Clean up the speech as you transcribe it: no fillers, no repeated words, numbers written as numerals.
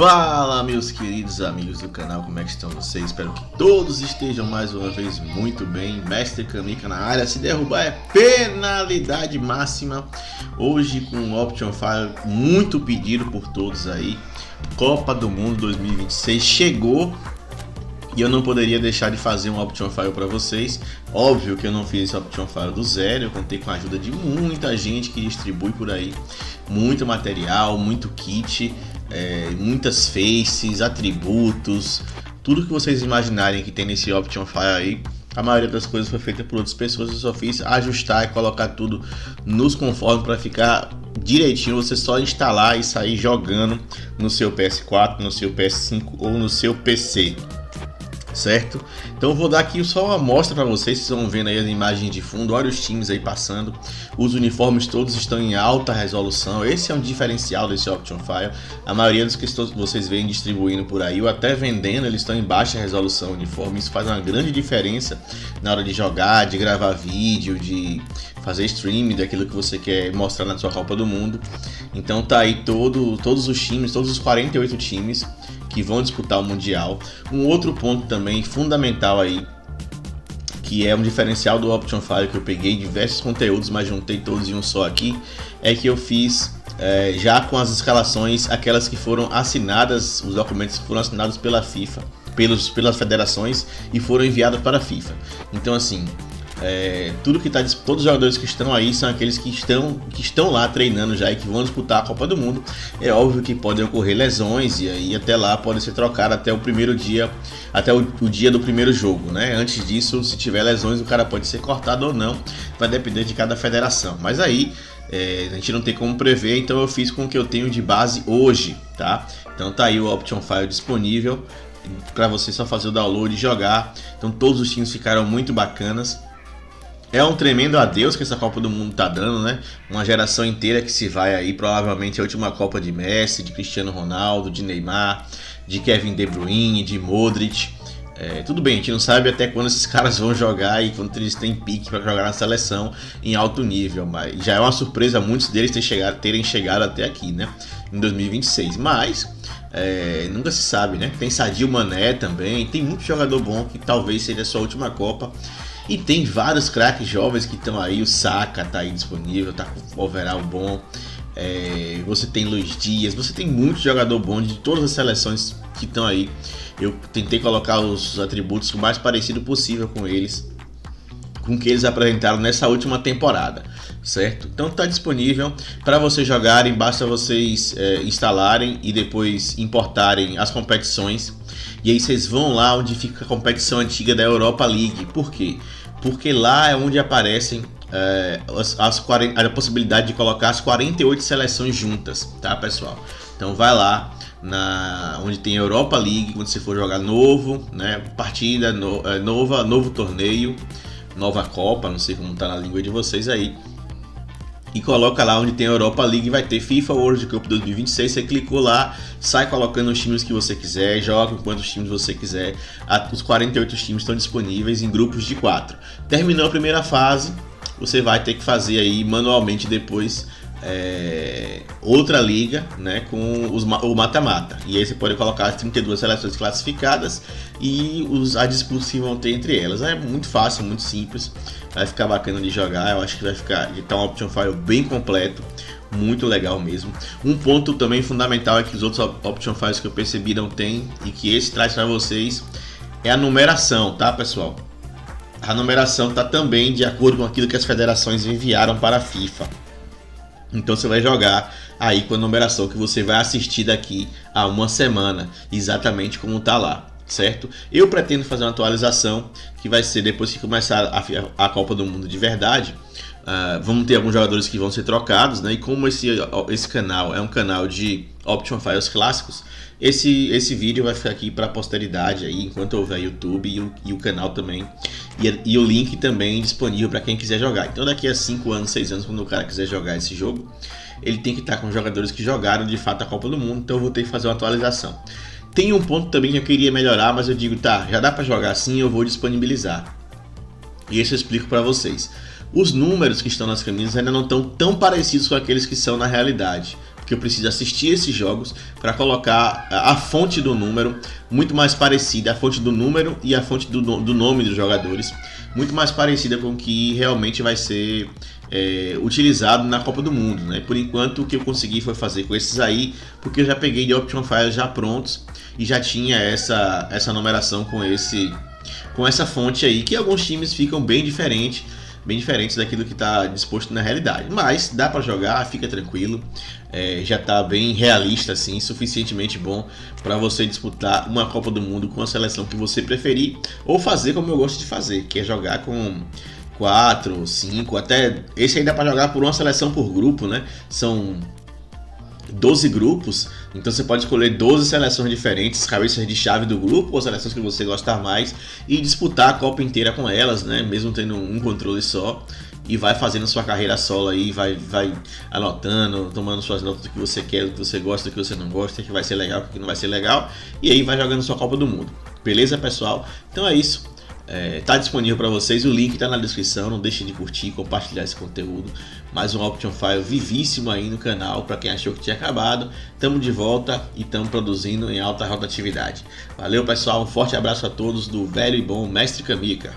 Fala, meus queridos amigos do canal, como é que estão vocês? Espero que todos estejam mais uma vez muito bem. Mestre Kamika na área, se derrubar é penalidade máxima. Hoje com um Option File muito pedido por todos aí. Copa do Mundo 2026 chegou e eu não poderia deixar de fazer um Option File para vocês. Óbvio que eu não fiz esse Option File do zero, eu contei com a ajuda de muita gente que distribui por aí muito material, muito kit. Muitas faces, atributos, tudo que vocês imaginarem que tem nesse Option File aí. A maioria das coisas foi feita por outras pessoas, eu só fiz ajustar e colocar tudo nos conformes para ficar direitinho. Você só instalar e sair jogando no seu PS4, no seu PS5 ou no seu PC. Certo? Então eu vou dar aqui só uma amostra para vocês. Vocês vão vendo aí as imagens de fundo, olha os times aí passando. Os uniformes todos estão em alta resolução. Esse é um diferencial desse Option File. A maioria dos que vocês veem distribuindo por aí ou até vendendo, eles estão em baixa resolução uniforme. Isso faz uma grande diferença na hora de jogar, de gravar vídeo, de fazer stream daquilo que você quer mostrar na sua Copa do Mundo. Então tá aí todos os times, todos os 48 times que vão disputar o Mundial. Um outro ponto também fundamental aí, que é um diferencial do Option File, que eu peguei diversos conteúdos, mas juntei todos em um só aqui, é que eu fiz já com as escalações, aquelas que foram assinadas, os documentos que foram assinados pela FIFA, pelas federações e foram enviados para a FIFA. Então assim, todos os jogadores que estão aí são aqueles que estão lá treinando já e que vão disputar a Copa do Mundo. É óbvio que podem ocorrer lesões e aí até lá pode ser trocado até o primeiro dia, até o dia do primeiro jogo, né? Antes disso, se tiver lesões, o cara pode ser cortado ou não, vai depender de cada federação. Mas aí a gente não tem como prever, então eu fiz com o que eu tenho de base hoje, tá? Então tá aí o Option File disponível para você só fazer o download e jogar. Então todos os times ficaram muito bacanas. É um tremendo adeus que essa Copa do Mundo tá dando, né? Uma geração inteira que se vai aí, provavelmente a última Copa de Messi, de Cristiano Ronaldo, de Neymar, de Kevin De Bruyne, de Modric. Tudo bem, a gente não sabe até quando esses caras vão jogar e quando eles têm pique para jogar na seleção em alto nível, mas já é uma surpresa muitos deles terem chegado até aqui, né? Em 2026, mas nunca se sabe, né? Tem Sadio Mané também, tem muito jogador bom que talvez seja a sua última Copa. E tem vários craques jovens que estão aí, o Saka tá aí disponível, tá com overall bom. Você tem Luiz Dias, você tem muito jogador bom de todas as seleções que estão aí. Eu tentei colocar os atributos o mais parecido possível com o que eles apresentaram nessa última temporada, certo? Então tá disponível para vocês jogarem, basta vocês instalarem e depois importarem as competições. E aí vocês vão lá onde fica a competição antiga da Europa League. Por quê? Porque lá é onde aparecem a possibilidade de colocar as 48 seleções juntas, tá, pessoal? Então vai lá onde tem Europa League, quando você for jogar novo, né, partida nova, novo torneio, nova Copa, não sei como tá na língua de vocês aí. E coloca lá onde tem a Europa League, vai ter FIFA World Cup 2026, você clicou lá, sai colocando os times que você quiser, joga com quantos times você quiser. Os 48 times estão disponíveis em grupos de 4. Terminou a primeira fase, você vai ter que fazer aí manualmente depois outra liga, né, com o mata-mata. E aí você pode colocar as 32 seleções classificadas e as disputas que vão ter entre elas. É muito fácil, muito simples, vai ficar bacana de jogar. Eu acho que vai estar um Option File bem completo, muito legal mesmo. Um ponto também fundamental é que os outros Option Files que eu percebi não tem e que esse traz para vocês é a numeração, tá, pessoal? A numeração está também de acordo com aquilo que as federações enviaram para a FIFA. Então você vai jogar aí com a numeração que você vai assistir daqui a uma semana, exatamente como tá lá, certo? Eu pretendo fazer uma atualização que vai ser depois que começar a Copa do Mundo de verdade. Vamos ter alguns jogadores que vão ser trocados, né? E como esse canal é um canal de Option Files clássicos, esse vídeo vai ficar aqui para a posteridade aí, enquanto houver YouTube e o canal também. E o link também disponível para quem quiser jogar. Então daqui a 5 anos, 6 anos, quando o cara quiser jogar esse jogo, ele tem que estar com jogadores que jogaram de fato a Copa do Mundo. Então eu vou ter que fazer uma atualização. Tem um ponto também que eu queria melhorar, mas eu digo, tá, já dá para jogar assim, eu vou disponibilizar. E isso eu explico para vocês. Os números que estão nas camisas ainda não estão tão parecidos com aqueles que são na realidade. porque eu preciso assistir esses jogos para colocar a fonte do número muito mais parecida, a fonte do número e a fonte do nome dos jogadores, muito mais parecida com o que realmente vai ser utilizado na Copa do Mundo, né? Por enquanto o que eu consegui foi fazer com esses aí, porque eu já peguei de Option Files já prontos e já tinha essa numeração com essa fonte aí, que alguns times ficam bem diferentes daquilo que está disposto na realidade, mas dá para jogar, fica tranquilo, já está bem realista assim, suficientemente bom para você disputar uma Copa do Mundo com a seleção que você preferir, ou fazer como eu gosto de fazer, que é jogar com 4, 5, até esse aí dá para jogar por uma seleção por grupo, né? São 12 grupos, então você pode escolher 12 seleções diferentes, cabeças de chave do grupo ou seleções que você gostar mais e disputar a Copa inteira com elas, né? Mesmo tendo um controle só, e vai fazendo sua carreira solo aí, vai anotando, tomando suas notas do que você quer, do que você gosta, do que você não gosta, que vai ser legal, que não vai ser legal, e aí vai jogando sua Copa do Mundo. Beleza, pessoal? Então é isso. Tá disponível para vocês, o link tá na descrição, não deixe de curtir, compartilhar esse conteúdo. Mais um Option File vivíssimo aí no canal, para quem achou que tinha acabado. Tamo de volta e estamos produzindo em alta rotatividade. Valeu, pessoal, um forte abraço a todos do velho e bom Mestre Kamika.